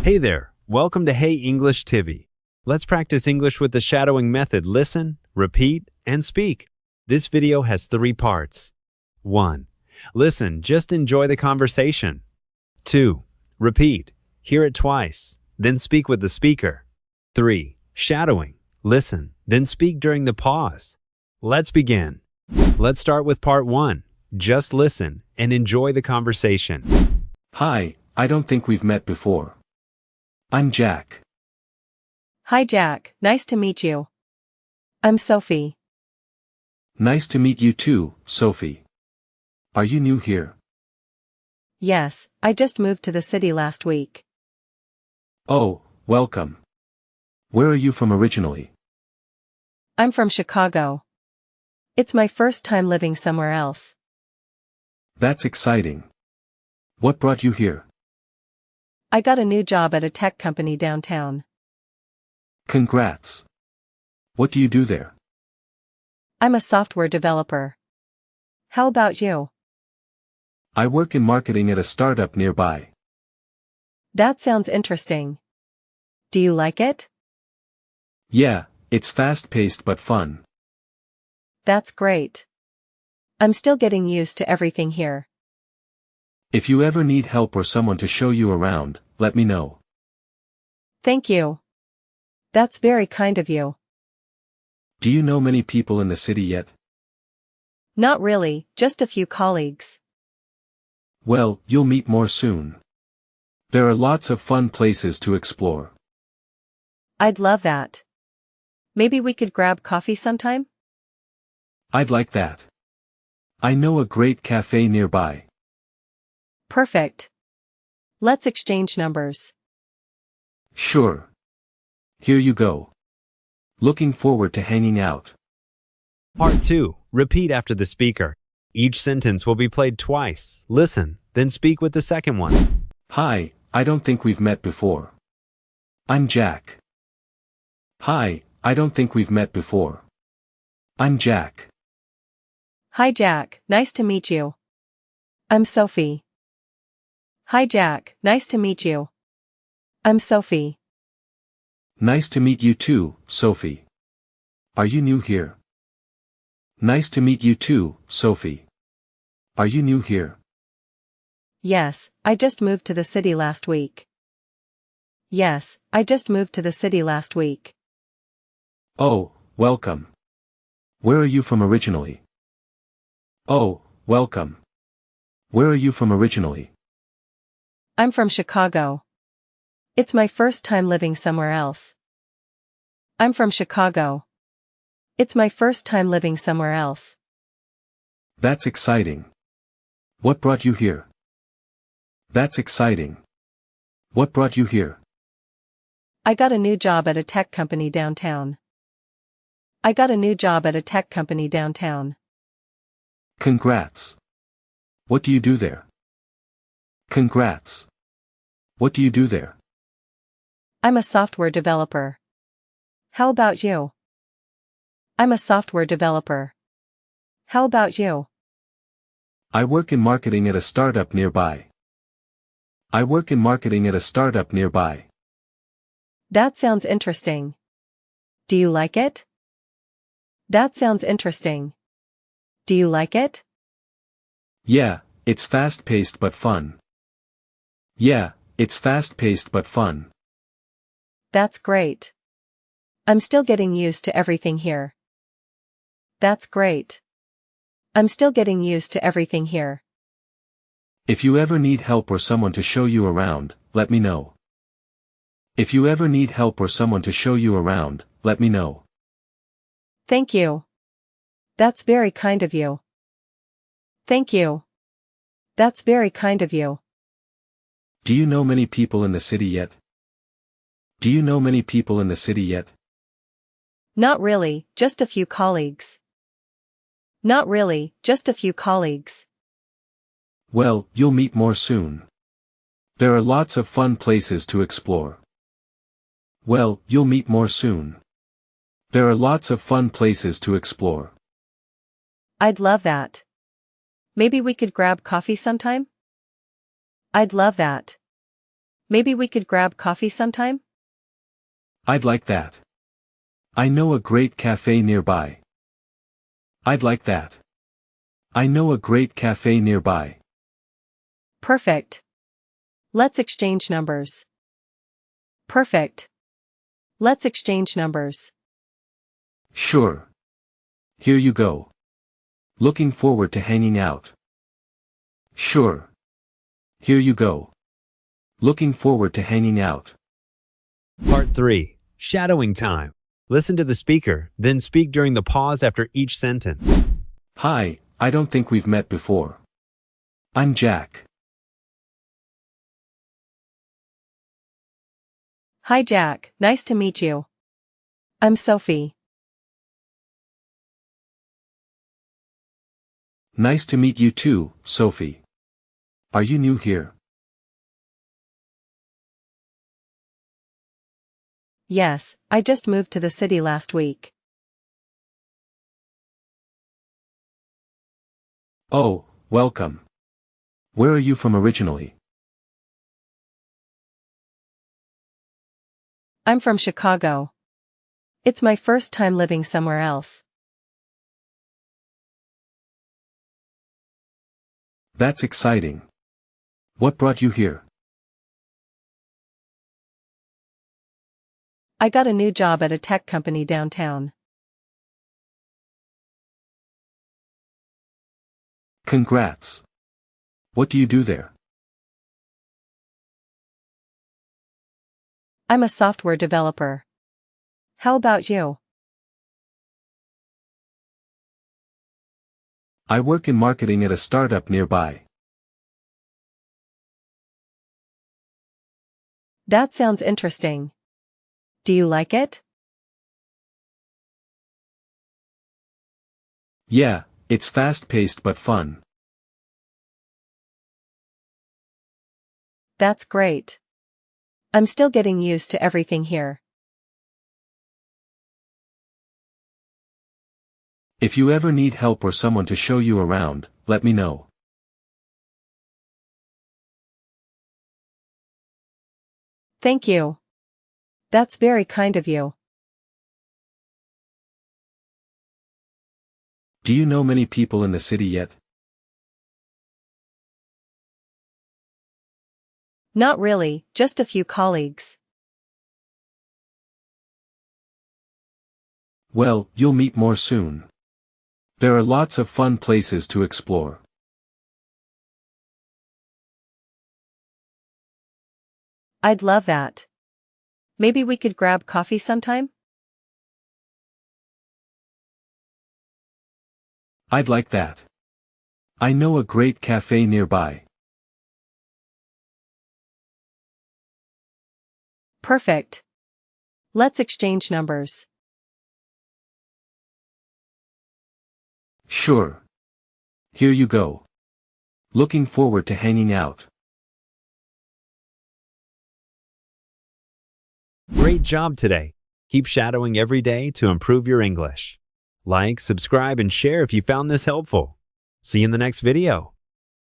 Hey there, welcome to Hey English TV. Let's practice English with the shadowing method. Listen, repeat, and speak. This video has 3 parts. 1. Listen, just enjoy the conversation. 2. Repeat, hear it twice, then speak with the speaker. 3. Shadowing, listen, then speak during the pause. Let's begin. Let's start with part 1. Just listen and enjoy the conversation. Hi, I don't think we've met before. I'm Jack. Hi Jack, nice to meet you. I'm Sophie. Nice to meet you too, Sophie. Are you new here? Yes, I just moved to the city last week. Oh, welcome. Where are you from originally? I'm from Chicago. It's my first time living somewhere else. That's exciting. What brought you here? I got a new job at a tech company downtown. Congrats. What do you do there? I'm a software developer. How about you? I work in marketing at a startup nearby. That sounds interesting. Do you like it? Yeah, it's fast-paced but fun. That's great. I'm still getting used to everything here. If you ever need help or someone to show you around, let me know. Thank you. That's very kind of you. Do you know many people in the city yet? Not really, just a few colleagues. Well, you'll meet more soon. There are lots of fun places to explore. I'd love that. Maybe we could grab coffee sometime? I'd like that. I know a great cafe nearby. Perfect. Let's exchange numbers. Sure. Here you go. Looking forward to hanging out. Part 2. Repeat after the speaker. Each sentence will be played twice. Listen, then speak with the second one. Hi, I don't think we've met before. I'm Jack. Hi, I don't think we've met before. I'm Jack. Hi Jack, nice to meet you. I'm Sophie. Hi Jack, nice to meet you. I'm Sophie. Nice to meet you too, Sophie. Are you new here? Nice to meet you too, Sophie. Are you new here? Yes, I just moved to the city last week. Yes, I just moved to the city last week. Oh, welcome. Where are you from originally? Oh, welcome. Where are you from originally? I'm from Chicago. It's my first time living somewhere else. I'm from Chicago. It's my first time living somewhere else. That's exciting. What brought you here? That's exciting. What brought you here? I got a new job at a tech company downtown. I got a new job at a tech company downtown. Congrats. What do you do there? Congrats. What do you do there? I'm a software developer. How about you? I'm a software developer. How about you? I work in marketing at a startup nearby. I work in marketing at a startup nearby. That sounds interesting. Do you like it? That sounds interesting. Do you like it? Yeah, it's fast-paced but fun. Yeah, it's fast-paced but fun. That's great. I'm still getting used to everything here. That's great. I'm still getting used to everything here. If you ever need help or someone to show you around, let me know. If you ever need help or someone to show you around, let me know. Thank you. That's very kind of you. Thank you. That's very kind of you. Do you know many people in the city yet? Do you know many people in the city yet? Not really, just a few colleagues. Not really, just a few colleagues. Well, you'll meet more soon. There are lots of fun places to explore. Well, you'll meet more soon. There are lots of fun places to explore. I'd love that. Maybe we could grab coffee sometime? I'd love that. Maybe we could grab coffee sometime? I'd like that. I know a great cafe nearby. I'd like that. I know a great cafe nearby. Perfect. Let's exchange numbers. Perfect. Let's exchange numbers. Sure. Here you go. Looking forward to hanging out. Sure. Here you go. Looking forward to hanging out. Part 3. Shadowing time. Listen to the speaker, then speak during the pause after each sentence. Hi, I don't think we've met before. I'm Jack. Hi Jack, nice to meet you. I'm Sophie. Nice to meet you too, Sophie. Are you new here? Yes, I just moved to the city last week. Oh, welcome. Where are you from originally? I'm from Chicago. It's my first time living somewhere else. That's exciting. What brought you here? I got a new job at a tech company downtown. Congrats. What do you do there? I'm a software developer. How about you? I work in marketing at a startup nearby. That sounds interesting. Do you like it? Yeah, it's fast-paced but fun. That's great. I'm still getting used to everything here. If you ever need help or someone to show you around, let me know. Thank you. That's very kind of you. Do you know many people in the city yet? Not really, just a few colleagues. Well, you'll meet more soon. There are lots of fun places to explore. I'd love that. Maybe we could grab coffee sometime? I'd like that. I know a great cafe nearby. Perfect. Let's exchange numbers. Sure. Here you go. Looking forward to hanging out. Great job today. Keep shadowing every day to improve your English. Like, subscribe, and share if you found this helpful. See you in the next video.